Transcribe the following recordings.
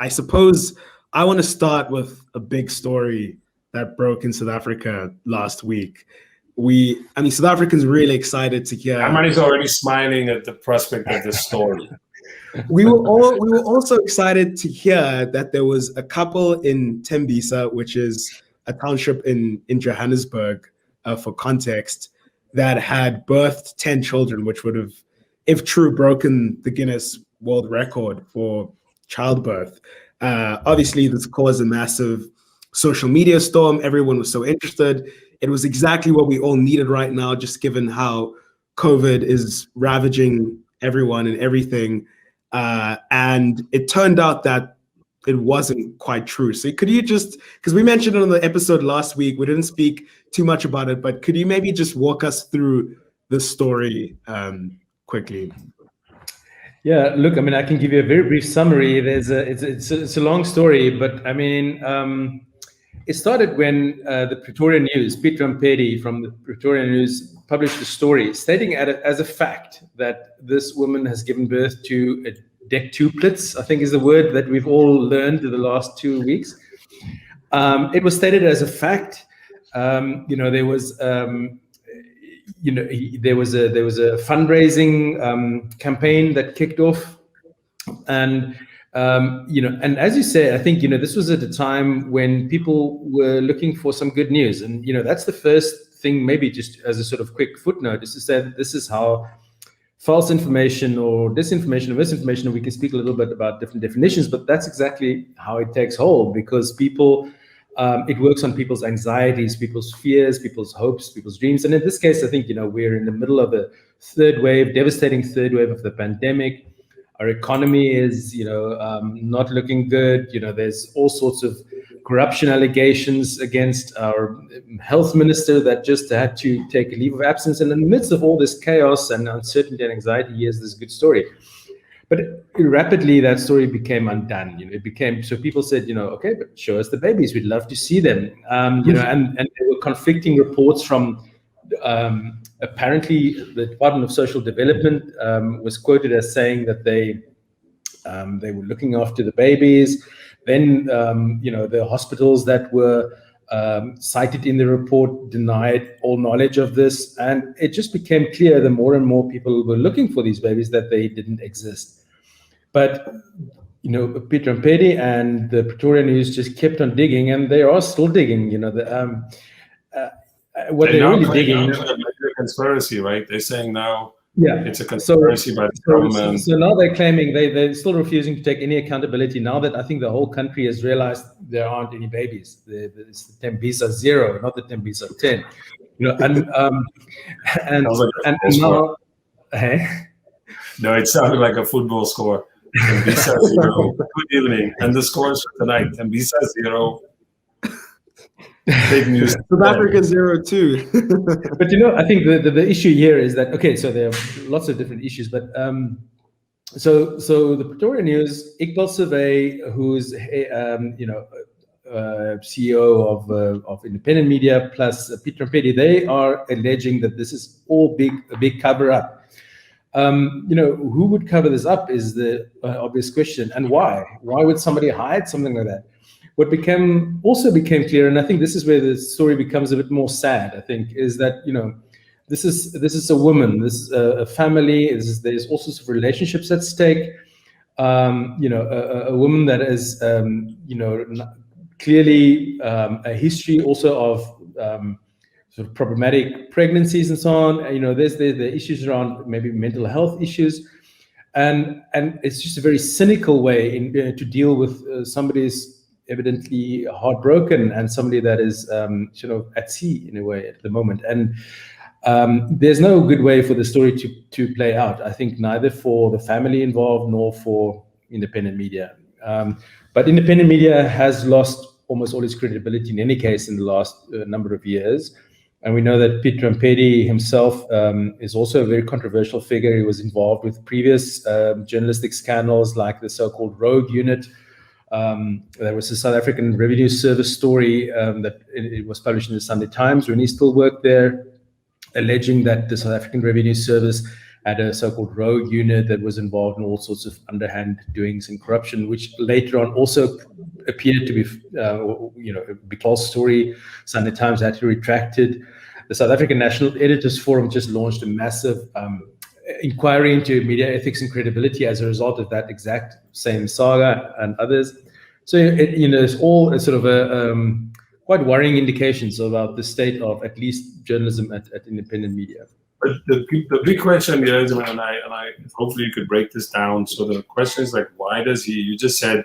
I suppose I want to start with a big story that broke in South Africa last week. South Africans really excited to hear. Herman is already smiling at the prospect of this story. We were also excited to hear that there was a couple in Tembisa, which is a township in Johannesburg, for context, that had birthed 10 children, which would have, if true, broken the Guinness World Record for childbirth. Obviously, this caused a massive social media storm. Everyone was so interested. It was exactly what we all needed right now, just given how COVID is ravaging everyone and everything. And it turned out that it wasn't quite true. So could you just, because we mentioned it on the episode last week, we didn't speak too much about it, but could you maybe just walk us through the story quickly? Yeah, look, I can give you a very brief summary. It's a long story, but it started when the Pretoria News, Peter Mpedi from the Pretoria News published a story stating as a fact that this woman has given birth to a decuplets, I think is the word that we've all learned in the last 2 weeks. It was stated as a fact. There was a fundraising campaign that kicked off, and and as you say, I think this was at a time when people were looking for some good news, and that's the first thing, maybe just as a sort of quick footnote, is to say that this is how false information or disinformation or misinformation, and we can speak a little bit about different definitions, but that's exactly how it takes hold, because people, it works on people's anxieties, people's fears, people's hopes, people's dreams. And in this case, I think, we're in the middle of a devastating third wave of the pandemic. Our economy is, not looking good. There's all sorts of corruption allegations against our health minister that just had to take a leave of absence. And in the midst of all this chaos and uncertainty and anxiety, here's this good story. But rapidly, that story became undone. It became, so people said, okay, but show us the babies. We'd love to see them. And there were conflicting reports from, apparently, the Department of Social Development was quoted as saying that they were looking after the babies. Then, the hospitals that were cited in the report denied all knowledge of this. And it just became clear the more and more people were looking for these babies that they didn't exist. But, Peter Mpedi and the Pretoria News just kept on digging, and they are still digging. What they're really digging. A conspiracy, right? They're saying now. Yeah, it's a conspiracy by the government. So now they're claiming they're still refusing to take any accountability. Now that I think the whole country has realized there aren't any babies. It's the Tembisa 0, not the Tembisa 10. And now, hey. No, it sounded like a football score. Tembisa 0. Good evening. And the scores for tonight: Tembisa 0. Big news. South Africa 0-2. But I think the issue here is that, okay, so there are lots of different issues, but so the Pretoria News, Iqbal Survey, who's CEO of independent media, plus Peter Mpedi, they are alleging that this is all a big cover up. Who would cover this up is the obvious question, and why? Why would somebody hide something like that? What also became clear, and I think this is where the story becomes a bit more sad, I think, is that, this is a woman, this is a family, there's all sorts of relationships at stake. A woman that is, clearly a history also of sort of problematic pregnancies and so on. There's the issues around maybe mental health issues. And it's just a very cynical way to deal with somebody's evidently heartbroken and somebody that is sort of at sea in a way at the moment. And there's no good way for the story to play out, I think, neither for the family involved nor for independent media. But independent media has lost almost all its credibility in any case in the last number of years. And we know that Peter Mpedi himself is also a very controversial figure. He was involved with previous journalistic scandals like the so-called Rogue Unit. There was a South African Revenue Service story that it was published in the Sunday Times when he still worked there, alleging that the South African Revenue Service had a so-called rogue unit that was involved in all sorts of underhand doings and corruption, which later on also appeared to be, a false story. Sunday Times had to retract it. The South African National Editors Forum just launched a massive inquiry into media ethics and credibility as a result of that exact same saga and others. So, it's all sort of a quite worrying indications about the state of at least journalism at independent media. But the big question here is, and I hopefully you could break this down. So the question is like, why does he? You just said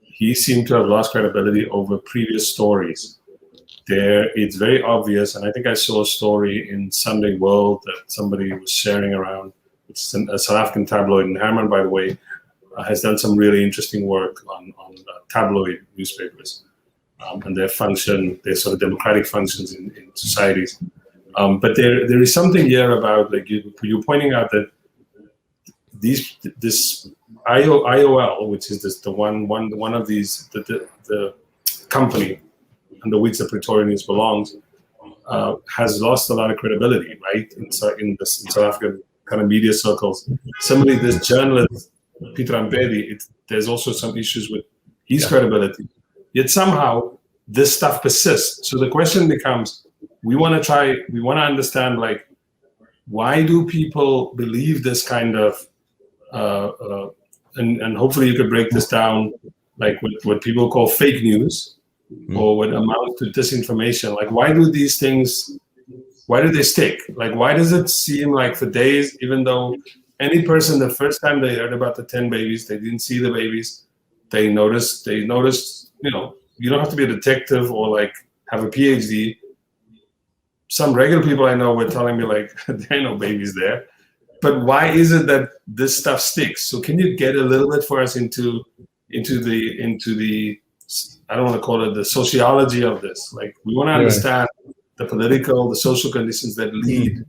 he seemed to have lost credibility over previous stories. It's very obvious, and I think I saw a story in Sunday World that somebody was sharing around. It's a South African tabloid, and Herman, by the way, has done some really interesting work on tabloid newspapers and their function, their sort of democratic functions in societies. But there is something here about, like you're pointing out that this IOL, which is one of these the company under which the Pretoria News belongs, has lost a lot of credibility, right, in South African kind of media circles. Similarly, this journalist Peter Ampedi, there's also some issues with his credibility. Yet somehow this stuff persists. So the question becomes, we want to understand, like, why do people believe this kind of, and hopefully you could break this down, like what people call fake news, or what amounts to disinformation. Like, why do these things, why do they stick? Like, why does it seem like for days, even though any person, the first time they heard about the 10 babies, they didn't see the babies, they noticed, you know, you don't have to be a detective or like have a PhD. Some regular people I know were telling me, like, there are no babies there. But why is it that this stuff sticks? So can you get a little bit for us into the I don't want to call it the sociology of this. Like, we want to understand the political, the social conditions that lead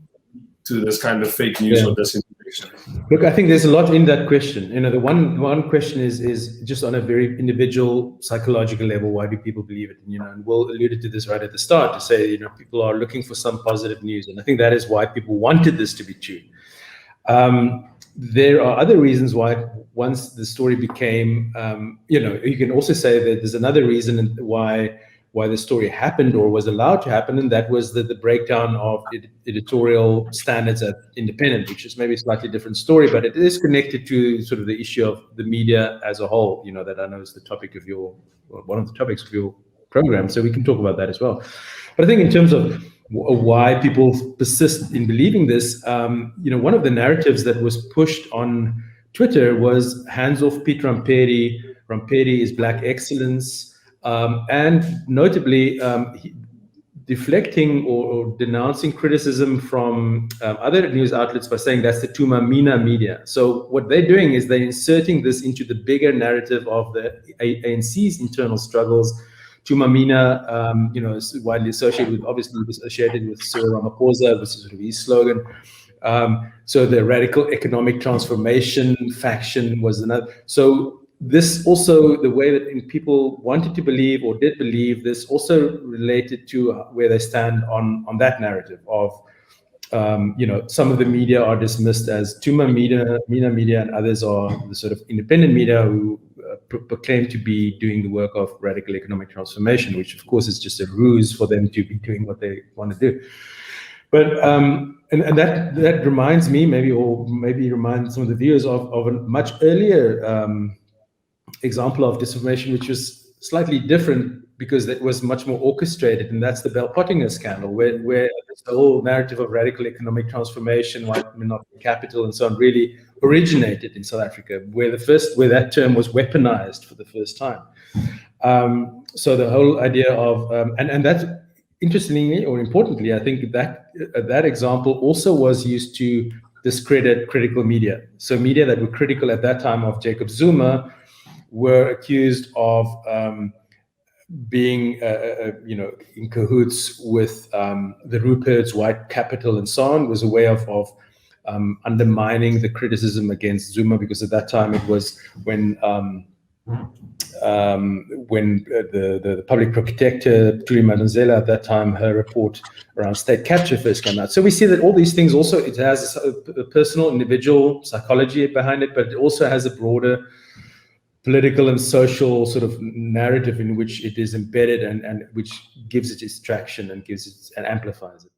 to this kind of fake news or disinformation. Look, I think there's a lot in that question. You know, the one question is just on a very individual psychological level, why do people believe it? And, you know, and Will alluded to this right at the start to say, you know, people are looking for some positive news. And I think that is why people wanted this to be true. There are other reasons why once the story became, you know, you can also say that there's another reason why the story happened or was allowed to happen, and that was the breakdown of editorial standards at Independent, which is maybe a slightly different story, but it is connected to sort of the issue of the media as a whole, you know, that I know is the topic of one of the topics of your program, so we can talk about that as well. But I think in terms of why people persist in believing this, you know, one of the narratives that was pushed on Twitter was hands off Peter Rampedi. Rampedi is black excellence, and notably deflecting or denouncing criticism from other news outlets by saying that's the Tuma Mina media. So what they're doing is they're inserting this into the bigger narrative of the ANC's internal struggles. Tuma Mina, you know, is widely associated with Cyril Ramaphosa, which is sort of his slogan. So the radical economic transformation faction was another. So this also, the way that people wanted to believe or did believe, this also related to where they stand on that narrative of, you know, some of the media are dismissed as Tuma Mina media, and others are the sort of independent media who proclaim to be doing the work of radical economic transformation, which of course is just a ruse for them to be doing what they want to do. But and that reminds me, maybe reminds some of the viewers of a much earlier example of disinformation, which was slightly different because it was much more orchestrated, and that's the Bell Pottinger scandal, where the whole narrative of radical economic transformation, white monopoly capital, and so on, really originated in South Africa, where that term was weaponized for the first time. So the whole idea of and that's interestingly or importantly, I think that example also was used to discredit critical media. So media that were critical at that time of Jacob Zuma were accused of being, you know, in cahoots with the Rupert's white capital and so on. It was a way of undermining the criticism against Zuma, because at that time it was when when the public protector, Julie Madonsela, at that time, her report around state capture first came out. So we see that all these things also, it has a personal, individual psychology behind it, but it also has a broader political and social sort of narrative in which it is embedded and which gives it its traction and gives it and amplifies it.